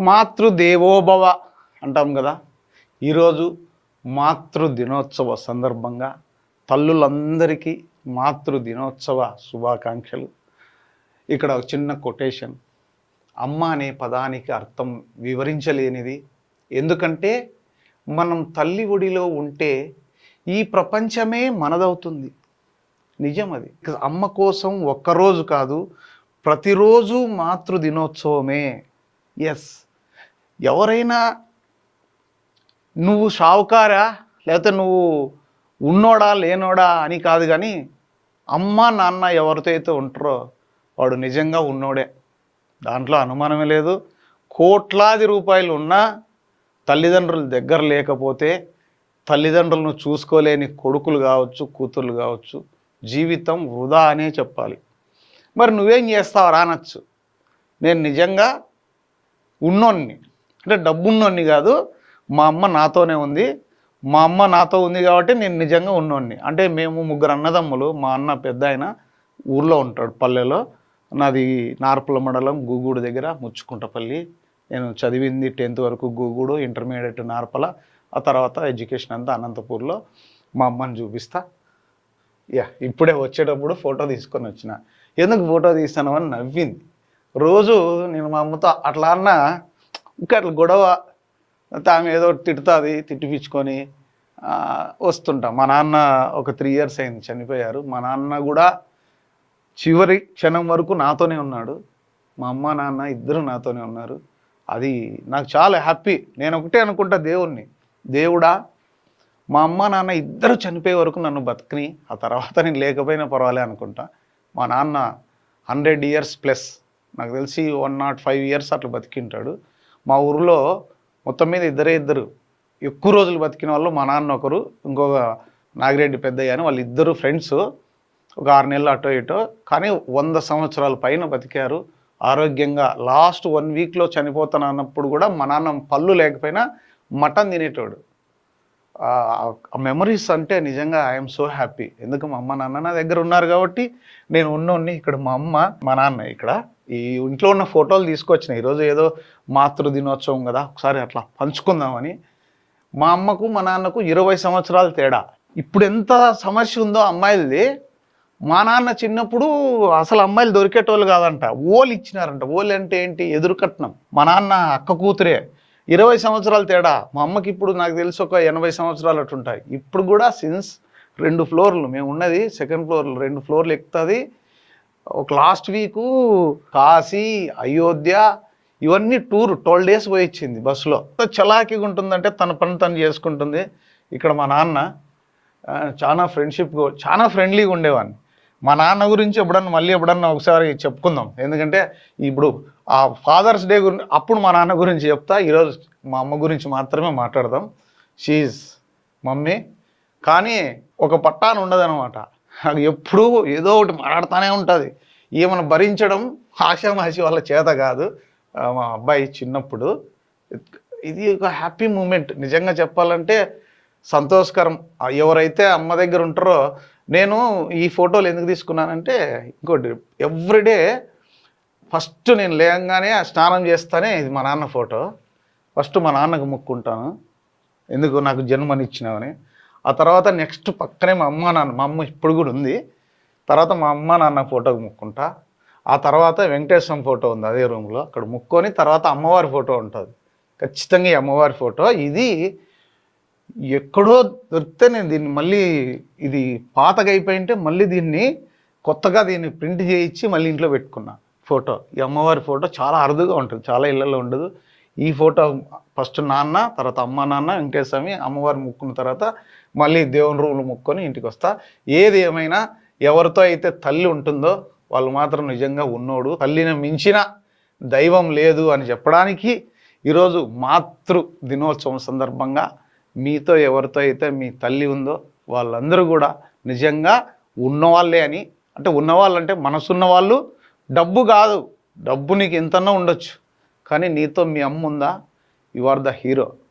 మాతృదేవోభవ అంటాం కదా. ఈరోజు మాతృ దినోత్సవ సందర్భంగా తల్లులందరికీ మాతృ దినోత్సవ శుభాకాంక్షలు. ఇక్కడ ఒక చిన్న కొటేషన్. అమ్మ అనే పదానికి అర్థం వివరించలేనిది. ఎందుకంటే మనం తల్లి ఒడిలో ఉంటే ఈ ప్రపంచమే మనదవుతుంది. నిజం అది. అమ్మ కోసం ఒక్కరోజు కాదు, ప్రతిరోజు మాతృ దినోత్సవమే. ఎస్, ఎవరైనా నువ్వు షావుకారా లేకపోతే నువ్వు ఉన్నోడా లేనోడా అని కాదు, కానీ అమ్మ నాన్న ఎవరితో అయితే ఉంటారో వాడు నిజంగా ఉన్నోడే, దాంట్లో అనుమానమే లేదు. కోట్లాది రూపాయలు ఉన్నా తల్లిదండ్రుల దగ్గర లేకపోతే, తల్లిదండ్రులను చూసుకోలేని కొడుకులు కావచ్చు, కూతుర్లు కావచ్చు, జీవితం వృధా అనే చెప్పాలి. మరి నువ్వేం చేస్తావు రానొచ్చు. నేను నిజంగా ఉన్నోన్ని, అంటే డబ్బున్నోన్ని కాదు, మా అమ్మ నాతోనే ఉంది, మా అమ్మ నాతో ఉంది కాబట్టి నేను నిజంగా ఉన్నోన్ని. అంటే మేము ముగ్గురు అన్నదమ్ములు. మా అన్న పెద్ద ఆయన ఊర్లో ఉంటాడు, పల్లెలో. నాది నార్పల మండలం గూగూడు దగ్గర ముచ్చుకుంటపల్లి. నేను చదివింది 10th వరకు గూగూడు, ఇంటర్మీడియట్ నార్పల, ఆ తర్వాత ఎడ్యుకేషన్ అంతా అనంతపూర్లో. మా అమ్మని చూపిస్తా. ఇప్పుడే వచ్చేటప్పుడు ఫోటో తీసుకొని వచ్చిన. ఎందుకు ఫోటో తీస్తాను అని నవ్వింది. రోజు నేను మా అమ్మతో అట్లా అన్నా ఇంకా అట్లా గొడవ, ఆమె ఏదో తిడుతుంది, తిట్టిపించుకొని వస్తుంటాం. మా నాన్న ఒక 3 years అయింది చనిపోయారు. మా నాన్న కూడా చివరి క్షణం వరకు నాతోనే ఉన్నాడు. మా అమ్మ నాన్న ఇద్దరు నాతోనే ఉన్నారు. అది నాకు చాలా హ్యాపీ. నేను ఒకటే అనుకుంటా దేవుణ్ణి, దేవుడా మా అమ్మ నాన్న ఇద్దరు చనిపోయే వరకు నన్ను బతికిని, ఆ తర్వాత నేను లేకపోయినా పర్వాలే అనుకుంటా. మా నాన్న 100 years ప్లస్, నాకు తెలిసి 105 years అట్లా బతికింటాడు. మా ఊరిలో మొత్తం మీద ఇద్దరు ఎక్కువ రోజులు బతికిన వాళ్ళు మా నాన్న ఒకరు, ఇంకొక నాగిరెడ్డి పెద్దయ్య అని, వాళ్ళు ఇద్దరు ఫ్రెండ్స్. ఒక 6 నెలలు అటో ఇటో, కానీ 100 సంవత్సరాల పైన బతికారు ఆరోగ్యంగా. లాస్ట్ 1 weekలో చనిపోతాను అన్నప్పుడు కూడా మా నాన్న పళ్ళు లేకపోయినా మటన్ తినేటోడు. ఆ మెమరీస్ అంటే నిజంగా ఐఎమ్ సో హ్యాపీ. ఎందుకు మా అమ్మ నాన్న నా దగ్గర ఉన్నారు కాబట్టి నేను ఉన్నోన్ని. ఇక్కడ మా అమ్మ మా నాన్న ఇక్కడ ఈ ఇంట్లో ఉన్న ఫోటోలు తీసుకొచ్చిన. ఈరోజు ఏదో మాతృ దినోత్సవం కదా, ఒకసారి అట్లా పంచుకుందామని. మా అమ్మకు మా నాన్నకు 20 సంవత్సరాలు తేడా. ఇప్పుడు ఎంత సమస్య ఉందో అమ్మాయిలది. మా నాన్న చిన్నప్పుడు అసలు అమ్మాయిలు దొరికేటోళ్ళు కాదంట, ఓలు ఇచ్చినారంట. ఓలు అంటే ఏంటి? ఎదురు కట్నం. మా నాన్న అక్క కూతురే, 20 సంవత్సరాలు తేడా. మా అమ్మకి ఇప్పుడు నాకు తెలిసి ఒక 80 సంవత్సరాలు అటుంటాయి. ఇప్పుడు కూడా సిన్స్ 2 floorలు, మేము ఉన్నది 2nd floor, 2 floorలు ఎక్కుతుంది. ఒక లాస్ట్ వీకు కాశీ, అయోధ్య ఇవన్నీ టూర్ 12 days పోయి ఇచ్చింది బస్సులో. చలాకీగా ఉంటుందంటే తన పని తను చేసుకుంటుంది. ఇక్కడ మా నాన్న చాలా చాలా ఫ్రెండ్లీగా ఉండేవాడిని. మా నాన్న గురించి ఎప్పుడన్నా ఒకసారి చెప్పుకుందాం. ఎందుకంటే ఇప్పుడు ఆ ఫాదర్స్ డే గురించి అప్పుడు మా నాన్న గురించి చెప్తా. ఈరోజు మా అమ్మ గురించి మాత్రమే మాట్లాడదాం. షీఈ్ మమ్మీ. కానీ ఒక పట్టాను ఉండదనమాట. అది ఎప్పుడూ ఏదో ఒకటి మాట్లాడుతూనే ఉంటుంది. ఏమైనా భరించడం ఆషామాషి వాళ్ళ చేత కాదు. మా అబ్బాయి చిన్నప్పుడు ఇది ఒక హ్యాపీ మూమెంట్. నిజంగా చెప్పాలంటే సంతోషకరం. ఎవరైతే అమ్మ దగ్గర ఉంటారో, నేను ఈ ఫోటోలు ఎందుకు తీసుకున్నానంటే ఇంకోటి, ఎవ్రీడే ఫస్ట్ నేను లేయంగానే స్నానం చేస్తానే ఇది మా నాన్న ఫోటో. ఫస్ట్ మా నాన్నకు మొక్కుంటాను, ఎందుకు నాకు జన్మనిచ్చినావని. ఆ తర్వాత నెక్స్ట్ పక్కనే మా అమ్మ నాన్న, మా అమ్మ ఇప్పుడు కూడా ఉంది. తర్వాత మా అమ్మ నాన్న ఫోటోకి మొక్కుంటా. ఆ తర్వాత వెంకటేశ్వరం ఫోటో ఉంది అదే రూమ్లో, అక్కడ మొక్కొని తర్వాత అమ్మవారి ఫోటో ఉంటుంది. ఖచ్చితంగా ఈ అమ్మవారి ఫోటో ఇది ఎక్కడో దొరికితే నేను దీన్ని మళ్ళీ, ఇది పాతగా అయిపోయింటే మళ్ళీ దీన్ని కొత్తగా దీన్ని ప్రింట్ చేయించి మళ్ళీ ఇంట్లో పెట్టుకున్నా ఫోటో. ఈ అమ్మవారి ఫోటో చాలా అరుదుగా ఉంటుంది, చాలా ఇళ్లలో ఉండదు. ఈ ఫోటో ఫస్ట్ నాన్న, తర్వాత అమ్మ నాన్న, వెంకటేశ్వమి, అమ్మవారి ముక్కున్న తర్వాత మళ్ళీ దేవుని రూములు ముక్కొని ఇంటికి వస్తా. ఏది ఏమైనా ఎవరితో అయితే తల్లి ఉంటుందో వాళ్ళు మాత్రం నిజంగా ఉన్నోడు. తల్లిని మించిన దైవం లేదు అని చెప్పడానికి ఈరోజు మాతృ దినోత్సవం సందర్భంగా మీతో ఎవరితో అయితే మీ తల్లి ఉందో వాళ్ళందరూ కూడా నిజంగా ఉన్నవాళ్ళే అని. అంటే ఉన్నవాళ్ళంటే మనసున్న వాళ్ళు. డబ్బు కాదు, డబ్బు నీకు ఎంతన్నా ఉండొచ్చు, కానీ నీతో మీ అమ్మ ఉందా, యు ఆర్ ద హీరో.